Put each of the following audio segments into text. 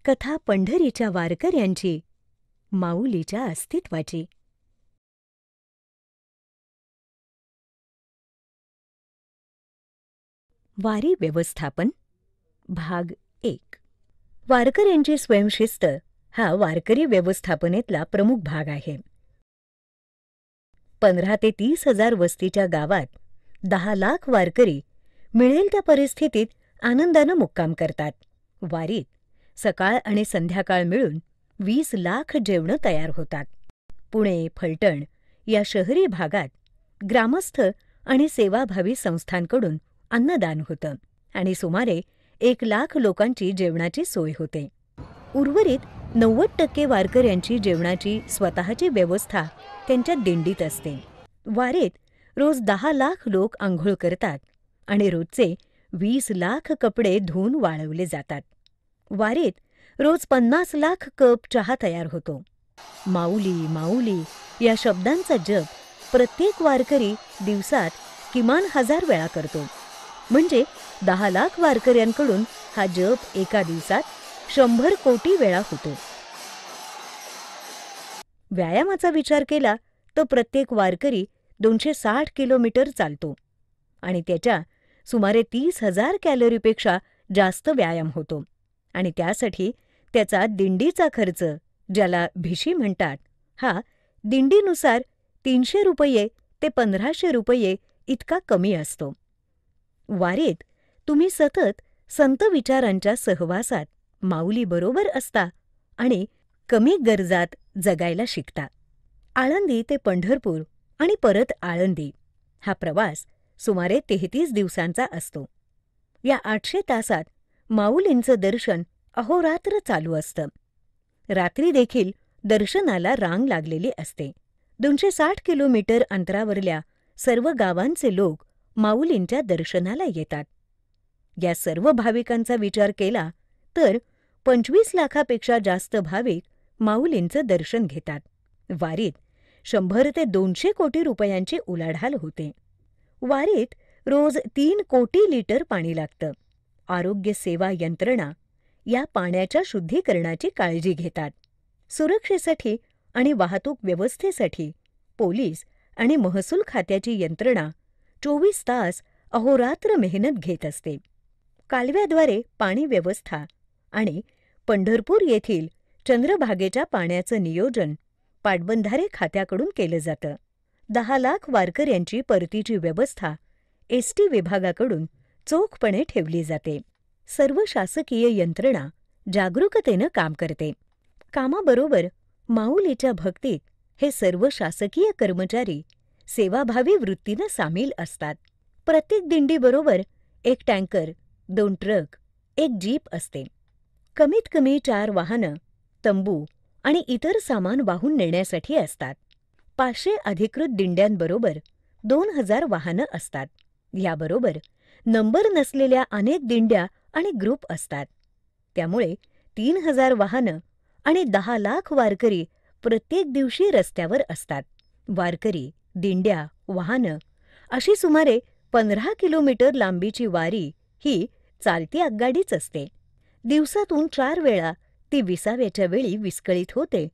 कथा पंढरीच्या वारकऱ्यांची, माऊलीच्या अस्तित्वाची. वारी व्यवस्थापन भाग 1. वारकऱ्यांची स्वयंशिस्त हा वारकरी व्यवस्थापनेतला प्रमुख भाग आहे. 15 ते 30 हजार वस्तीच्या गावात 10 लाख वारकरी मिळेल त्या परिस्थितीत आनंदानं मुक्काम करतात. वारीत सकाळ आणि संध्याकाळ मिळून 20 लाख जेवणं तयार होतात. पुणे, फलटण या शहरी भागात ग्रामस्थ आणि सेवाभावी संस्थांकडून अन्नदान होतं आणि सुमारे 1 लाख लोकांची जेवणाची सोय होते. उर्वरित 90% वारकऱ्यांची जेवणाची स्वतःची व्यवस्था त्यांच्या दिंडीत असते. वारीत रोज 10 लाख लोक आंघोळ करतात आणि रोजचे 20 लाख कपडे धुवून वाळवले जातात. वारीत रोज 50 लाख कप चहा तयार होतो. माऊली माऊली या शब्दांचा जप प्रत्येक वारकरी दिवसात किमान 1000 वेळा करतो. म्हणजे 10 लाख वारकऱ्यांकडून हा जप एका दिवसात 100 कोटी वेळा होतो. व्यायामाचा विचार केला तर प्रत्येक वारकरी 260 किलोमीटर चालतो आणि त्याच्या सुमारे 30,000 कॅलरीपेक्षा जास्त व्यायाम होतो आणि त्यासाठी त्याचा दिंडीचा खर्च, ज्याला भिशी म्हणतात, हा दिंडीनुसार 300 रुपये ते 1500 रुपये इतका कमी असतो. वारीत तुम्ही सतत संत विचारांच्या सहवासात माऊलीबरोबर असता आणि कमी गरजात जगायला शिकता. आळंदी ते पंढरपूर आणि परत आळंदी हा प्रवास सुमारे 33 दिवसांचा असतो. या 800 तासात माऊलींचं दर्शन अहोरात्र चालू असतं. रात्री देखील दर्शनाला रांग लागलेली असते. 260 किलोमीटर अंतरावरल्या सर्व गावांचे लोक माऊलींच्या दर्शनाला येतात. या सर्व भाविकांचा विचार केला तर 25 लाखापेक्षा जास्त भाविक माऊलींचं दर्शन घेतात. वारीत 100 ते 200 कोटी रुपयांची उलाढाल होते. वारीत रोज 3 कोटी लिटर पाणी लागतं. आरोग्य सेवा यंत्रणा या पाण्याच्या शुद्धीकरणाची काळजी घेतात. सुरक्षेसाठी आणि वाहतूक व्यवस्थेसाठी पोलीस आणि महसूल खात्याची यंत्रणा 24 तास अहोरात्र मेहनत घेत असते. कालव्याद्वारे पाणी व्यवस्था आणि पंढरपूर येथील चंद्रभागेच्या पाण्याचं नियोजन पाटबंधारे खात्याकडून केलं जातं. 10 लाख वारकऱ्यांची परतीची व्यवस्था एसटी विभागाकडून चोखपणे ठेवली जाते. सर्व शासकीय यंत्रणा जागरूकतेनं काम करते. कामाबरोबर माऊलीच्या भक्तीत हे सर्व शासकीय कर्मचारी सेवाभावी वृत्तीनं सामील असतात. प्रत्येक दिंडीबरोबर 1 टँकर, 2 ट्रक, 1 जीप असते. कमीत कमी 4 वाहनं, तंबू आणि इतर सामान वाहून नेण्यासाठी असतात. 500 अधिकृत दिंड्यांबरोबर 2000 वाहनं असतात. याबरोबर नंबर नसलेल्या अनेक दिंड्या आणि ग्रुप असतात. त्यामुळे 3000 वाहनं आणि 10 लाख वारकरी प्रत्येक दिवशी रस्त्यावर असतात. वारकरी, दिंड्या, वाहनं अशी सुमारे 15 किलोमीटर लांबीची वारी ही चालती आगगाडीच असते. दिवसातून 4 वेळा ती विसाव्याच्या वेळी विस्कळीत होते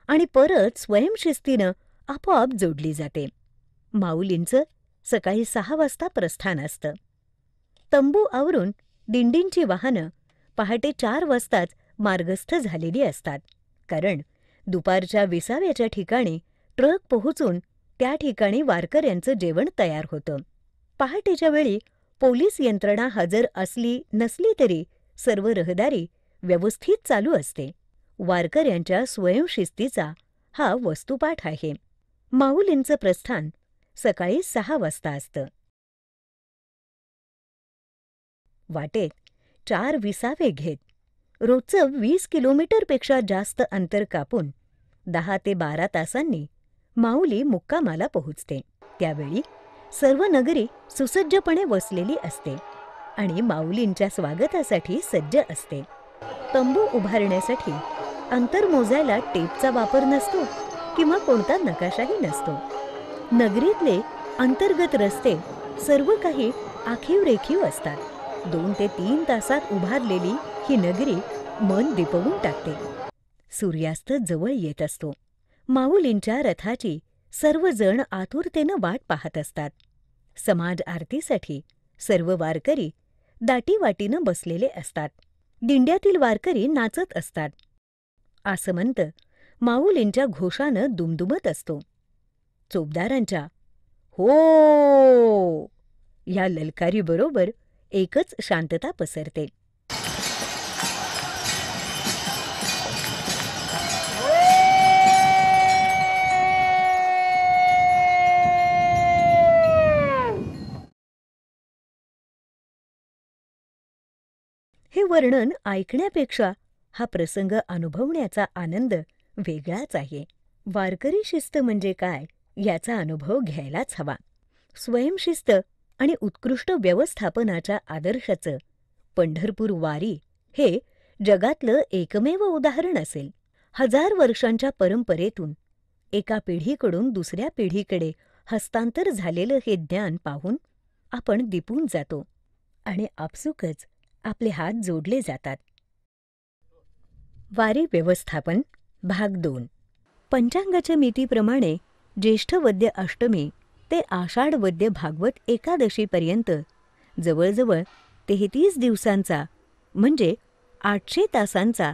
आणि परत स्वयंशिस्तीनं आपोआप जोडली जाते. माऊलींचं सकाळी 6 वाजता प्रस्थान असतं. तंबू आवरून दिंडींची वाहनं पहाटे 4 वाजताच मार्गस्थ झालेली असतात. कारण दुपारच्या विसाव्याच्या ठिकाणी ट्रक पोहोचून त्या ठिकाणी वारकऱ्यांचं जेवण तयार होतं. पहाटेच्या वेळी पोलीस यंत्रणा हजर असली नसली तरी सर्व रहदारी व्यवस्थित चालू असते. वारकऱ्यांच्या स्वयंशिस्तीचा हा वस्तुपाठ आहे. माऊलींचं प्रस्थान सकाळी 6 वाजता असतं. वाटेत 4 विसावे घेत रोजचं 20 किलोमीटरपेक्षा जास्त अंतर कापून 10 ते 12 तासांनी माऊली मुक्कामाला पोहोचते. त्यावेळी सर्व नगरी सुसज्जपणे वसलेली असते आणि माऊलींच्या स्वागतासाठी सज्ज असते. तंबू उभारण्यासाठी अंतर मोजायला टेपचा वापर नसतो किंवा कोणता नकाशाही नसतो. नगरीतले अंतर्गत रस्ते सर्व काही आखीव रेखीव असतात. 2 ते 3 तासात उभारलेली ही नगरी मन दिपवून टाकते. सूर्यास्त जवळ येत असतो. माऊलींच्या रथाची सर्वजण आतुरतेनं वाट पाहत असतात. समाज आरतीसाठी सर्व वारकरी दाटीवाटीनं बसलेले असतात. दिंड्यातील वारकरी नाचत असतात. आसमंत माऊलींच्या घोषानं दुमदुमत असतो. चोपदारांच्या हो या ललकारीबरोबर एकच शांतता पसरते. हे वर्णन ऐकण्यापेक्षा हा प्रसंग अनुभवण्याचा आनंद वेगळाच आहे. वारकरी शिस्त म्हणजे काय याचा अनुभव घ्यायलाच हवा. स्वयंशिस्त आणि उत्कृष्ट व्यवस्थापनाच्या आदर्शाचं पंढरपूर वारी हे जगातलं एकमेव उदाहरण असेल. 1000 वर्षांच्या परंपरेतून एका पिढीकडून दुसऱ्या पिढीकडे हस्तांतर झालेलं हे ज्ञान पाहून आपण दिपून जातो आणि आपसुकच आपले हात जोडले जातात. वारी व्यवस्थापन भाग 2. पंचांगाच्या मितीप्रमाणे ज्येष्ठ वद्य अष्टमी ते आषाढ वद्य भागवत एकादशीपर्यंत जवळजवळ 33 दिवसांचा म्हणजे 800 तासांचा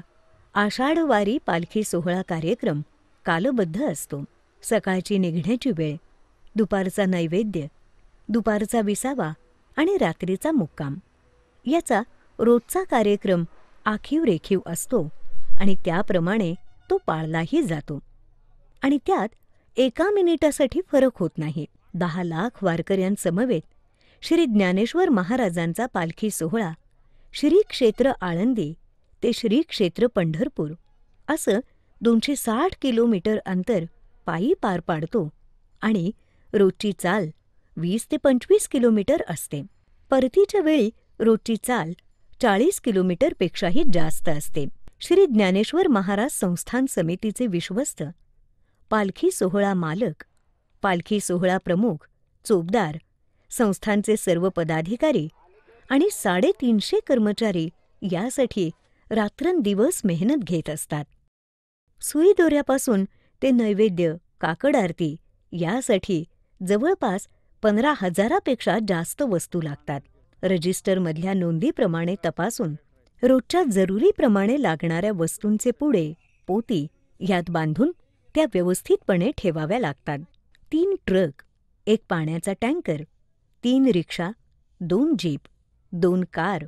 आषाढ वारी पालखी सोहळा कार्यक्रम कालबद्ध असतो. सकाळची निघण्याची वेळ, दुपारचा नैवेद्य, दुपारचा विसावा आणि रात्रीचा मुक्काम याचा रोजचा कार्यक्रम आखीव रेखीव असतो आणि त्याप्रमाणे तो पाळलाही जातो. आणि त्यात एका मिनिटासाठी फरक होत नाही. 10 लाख वारकऱ्यांसमवेत श्री ज्ञानेश्वर महाराजांचा पालखी सोहळा श्री क्षेत्र आळंदी ते श्री क्षेत्र पंढरपूर असं 260 किलोमीटर अंतर पायी पार पाडतो आणि रोजची चाल 20 ते 25 किलोमीटर असते. परतीच्या वेळी रोजची चाल 40 किलोमीटरपेक्षाही जास्त असते. श्री ज्ञानेश्वर महाराज संस्थान समितीचे विश्वस्त, पालखी सोहळा मालक, पालखी सोहळा प्रमुख, चोपदार, संस्थानचे सर्व पदाधिकारी आणि 350 कर्मचारी यासाठी रात्रंदिवस मेहनत घेत असतात. सुईदोऱ्यापासून ते नैवेद्य, काकड आरती यासाठी जवळपास 15,000पेक्षा जास्त वस्तू लागतात. रजिस्टरमधल्या नोंदीप्रमाणे तपासून रोजच्या जरुरीप्रमाणे लागणाऱ्या वस्तूंचे पुडे, पोती यात बांधून त्या व्यवस्थितपणे ठेवाव्या लागतात. 3 ट्रक, 1 पाण्याचा टँकर, 3 रिक्षा, 2 जीप, 2 कार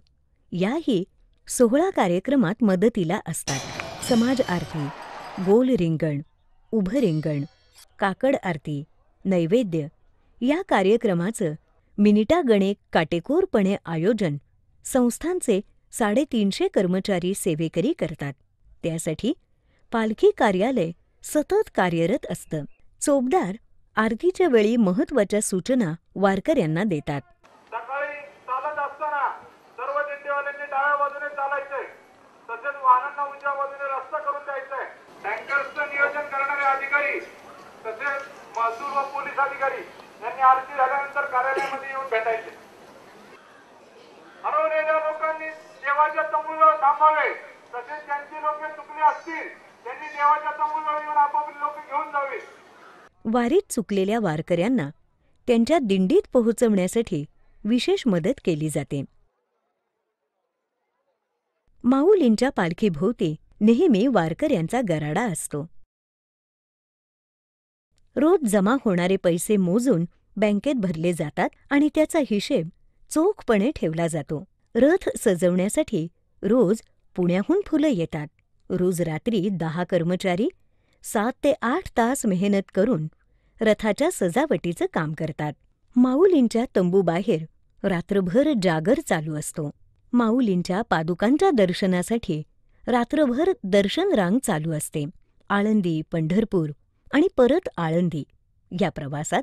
याही सोहळा कार्यक्रमात मदतीला असतात. समाज आरती, गोल रिंगण, उभं रिंगण, काकड आरती, नैवेद्य या कार्यक्रमाचं मिनिटागणिक काटेकोरपणे आयोजन संस्थानचे 350 कर्मचारी सेवेकरी करतात. त्यासाठी पालखी कार्यालय सतत कार्यरत असतं. चोपदार आरतीच्या वेळी महत्त्वाच्या सूचना वारकऱ्यांना देतात. सकाळी चालत असताना सर्व दिंडीवाल्यांनी डाव्या बाजूने चालायचंय, तसेच वाहनांना उजव्या बाजूने रस्ता करून द्यायचंय. टँकर्सचं नियोजन करणारे अधिकारी तसेच महसूल व पोलीस अधिकारी यांनी आरती झाल्यानंतर कार्यालयामध्ये येऊन भेटायचे. हरवलेल्या लोकांनी देवाच्या तंबूजवळ थांबावे, तसेच ज्यांची लोके चुकली असतील त्यांनी देवाच्या तंबूजवळ येऊन आपापली लोके घेऊन जावी. वारीत चुकलेल्या वारकऱ्यांना त्यांच्या दिंडीत पोहोचवण्यासाठी विशेष मदत केली जाते. माऊलींच्या पालखीभोवती नेहमी वारकऱ्यांचा गराडा असतो. रोज जमा होणारे पैसे मोजून बँकेत भरले जातात आणि त्याचा हिशेब चोखपणे ठेवला जातो. रथ सजवण्यासाठी रोज पुण्याहून फुलं येतात. रोज रात्री 10 कर्मचारी 7 ते 8 तास मेहनत करून रथाच्या सजावटीचं काम करतात. माऊलींच्या तंबूबाहेर रात्रभर जागर चालू असतो. माऊलींच्या पादुकांच्या दर्शनासाठी रात्रभर दर्शन रांग चालू असते. आळंदी, पंढरपूर आणि परत आळंदी या प्रवासात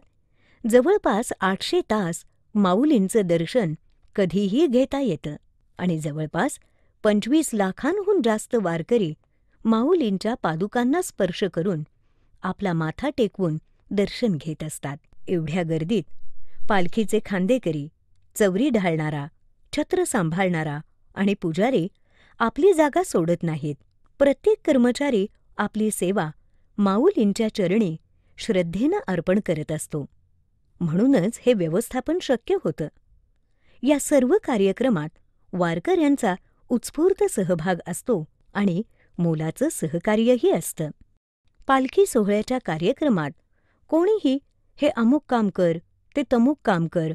जवळपास 800 तास माऊलींचं दर्शन कधीही घेता येतं आणि जवळपास 25 लाखांहून जास्त वारकरी माऊलींच्या पादुकांना स्पर्श करून आपला माथा टेकवून दर्शन घेत असतात. एवढ्या गर्दीत पालखीचे खांदेकरी, चवरी ढाळणारा, छत्र सांभाळणारा आणि पुजारी आपली जागा सोडत नाहीत. प्रत्येक कर्मचारी आपली सेवा माऊलींच्या चरणी श्रद्धेनं अर्पण करत असतो. म्हणूनच हे व्यवस्थापन शक्य होतं. या सर्व कार्यक्रमात वारकऱ्यांचा उत्स्फूर्त सहभाग असतो आणि मोलाचं सहकार्यही असतं. पालखी सोहळ्याच्या कार्यक्रमात कोणीही हे अमुक काम कर, ते तमुक काम कर,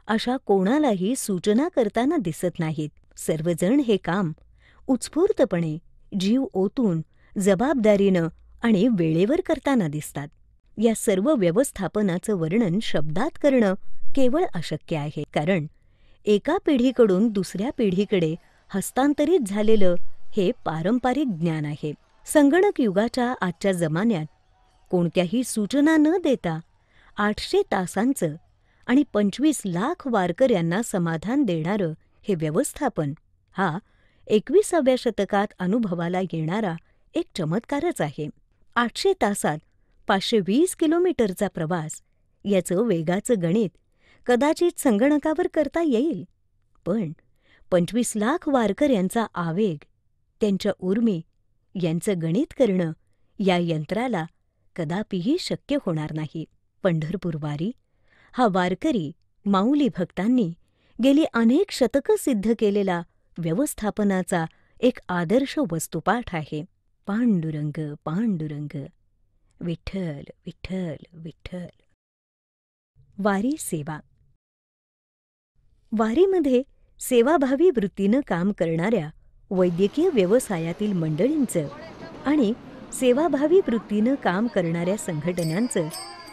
अशा कोणालाही सूचना करताना दिसत नाहीत. सर्वजण हे काम उत्स्फूर्तपणे, जीव ओतून, जबाबदारीनं आणि वेळेवर करताना दिसतात. या सर्व व्यवस्थापनाचं वर्णन शब्दात करणं केवळ अशक्य आहे, कारण एका पिढीकडून दुसऱ्या पिढीकडे हस्तांतरित झालेलं हे पारंपरिक ज्ञान आहे. संगणक युगाच्या आजच्या जमान्यात कोणत्याही सूचना न देता 800 तासांचं आणि 25 लाख वारकऱ्यांना समाधान देणारं हे व्यवस्थापन हा 21व्या शतकात अनुभवाला येणारा एक चमत्कारच आहे. 800 तासात 520 किलोमीटरचा प्रवास, याचं वेगाचं गणित कदाचित संगणकावर करता येईल, पण 25 लाख वारकऱ्यांचा आवेग, त्यांच्या उर्मी यांचं गणित करणं या यंत्राला कदापिही शक्य होणार नाही. पंढरपूर वारी हा वारकरी माऊली भक्तांनी गेली अनेक शतकं सिद्ध केलेला व्यवस्थापनाचा एक आदर्श वस्तुपाठ आहे. पांडुरंग पांडुरंग, विठ्ठल विठ्ठल विठ्ठल. वारी सेवा. वारीमध्ये सेवाभावी वृत्तीनं काम करणाऱ्या वैद्यकीय व्यवसायातील मंडळींचं आणि सेवाभावी वृत्तीनं काम करणाऱ्या संघटनांचं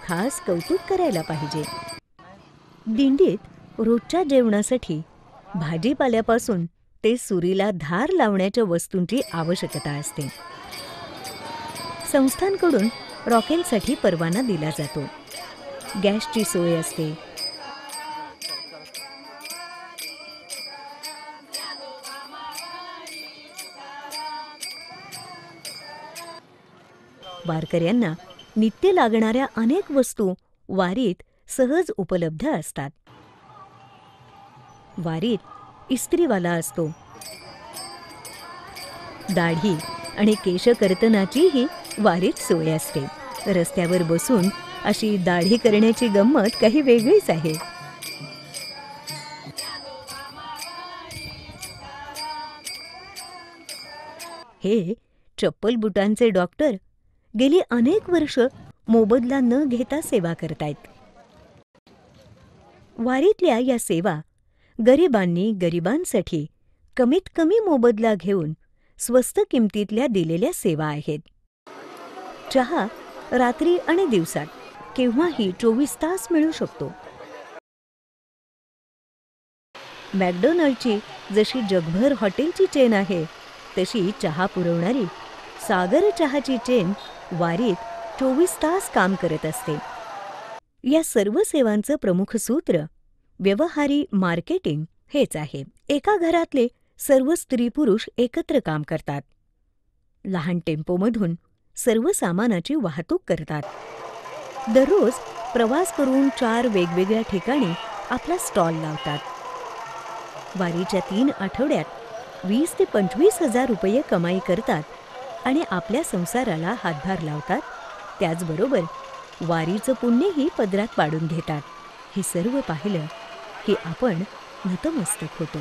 खास कौतुक करायला पाहिजे. दिंडीत रोजच्या जेवणासाठी भाजीपाल्यापासून ते सुरीला धार लावण्याच्या वस्तूंची आवश्यकता असते. संस्थांकडून रॉकेलसाठी परवाना दिला जातो. गॅसची सोय असते. वारकऱ्यांना नित्य लागणाऱ्या अनेक वस्तू वारीत सहज उपलब्ध असतात. वारीत इस्त्रीवाला असतो. दाढी आणि केशकर्तनाचीही वारीत सोय असते. रस्त्यावर बसून अशी दाढी करण्याची गंमत काही वेगळीच आहे. हे चप्पल बुटांचे डॉक्टर गेली अनेक वर्ष मोबदला न घेता सेवा करतायत. वारीतल्या या सेवा गरिबांनी गरिबांसाठी कमीत कमी मोबदला घेऊन स्वस्त किमतीतल्या दिलेल्या सेवा आहेत. चहा रात्री आणि दिवसात केव्हाही 24 तास मिळू शकतो. मॅकडोनल्डची जशी जगभर हॉटेलची चेन आहे, तशी चहा पुरवणारी सागर चहाची चेन वारीत 24 तास काम करत असते. या सर्व सेवांचं प्रमुख सूत्र व्यवहारी मार्केटिंग हेच आहे. एका घरातले सर्व स्त्री पुरुष एकत्र काम करतात. लहान टेम्पोमधून सर्व सामानाची वाहतूक करतात. दररोज प्रवास करून 4 वेगवेगळ्या ठिकाणी आपला स्टॉल लावतात. वारीच्या 3 आठवड्यात 20 ते 25 हजार रुपये कमाई करतात आणि आपल्या संसाराला हातभार लावतात. त्याचबरोबर वारीचं पुण्यही पदरात पाडून घेतात. हे सर्व पाहिलं की आपण नतमस्तक होतो.